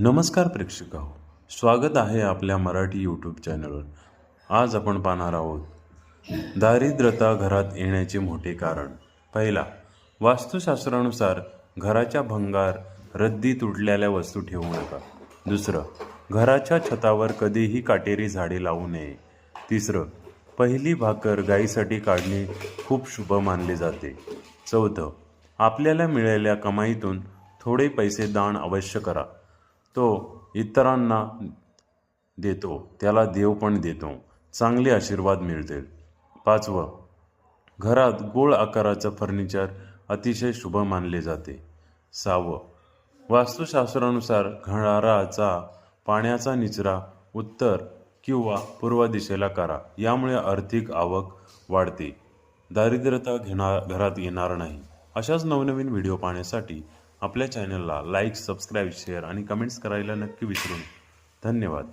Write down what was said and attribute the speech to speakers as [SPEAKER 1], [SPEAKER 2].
[SPEAKER 1] नमस्कार प्रेक्षकांनो, स्वागत आहे आपल्या मराठी यूट्यूब चॅनलवर। आज आपण पाहणार आहोत दारिद्र्यता घरात येण्याचे मोठे कारण। पहिला, वास्तुशास्त्रानुसार घराच्या भंगार रद्दी तुटलेल्या वस्तू ठेवू नका। दुसरं, घराच्या छतावर कधीही काटेरी झाडे लावू नये। तिसरं, पहिली भाकर गायीसाठी काढणे खूप शुभ मानले जाते। चौथं, आपल्याला मिळालेल्या कमाईतून थोडे पैसे दान अवश्य करा। तो इतरांना देतो त्याला देव पण देतो, चांगले आशीर्वाद मिळतील। पाचवं, घरात गोल आकाराचं फर्निचर अतिशय शुभ मानले जाते। सहावं, वास्तुशास्त्रानुसार घराचा पाण्याचा निचरा उत्तर किंवा पूर्व दिशेला करा, यामुळे आर्थिक आवक वाढते, दारिद्र्यता घरात येणार नाही। अशाच नवनवीन व्हिडिओ पाहण्यासाठी आपल्या चॅनलला लाईक, सबस्क्राईब, शेअर आणि कमेंट्स करायला नक्की विसरू नका। धन्यवाद।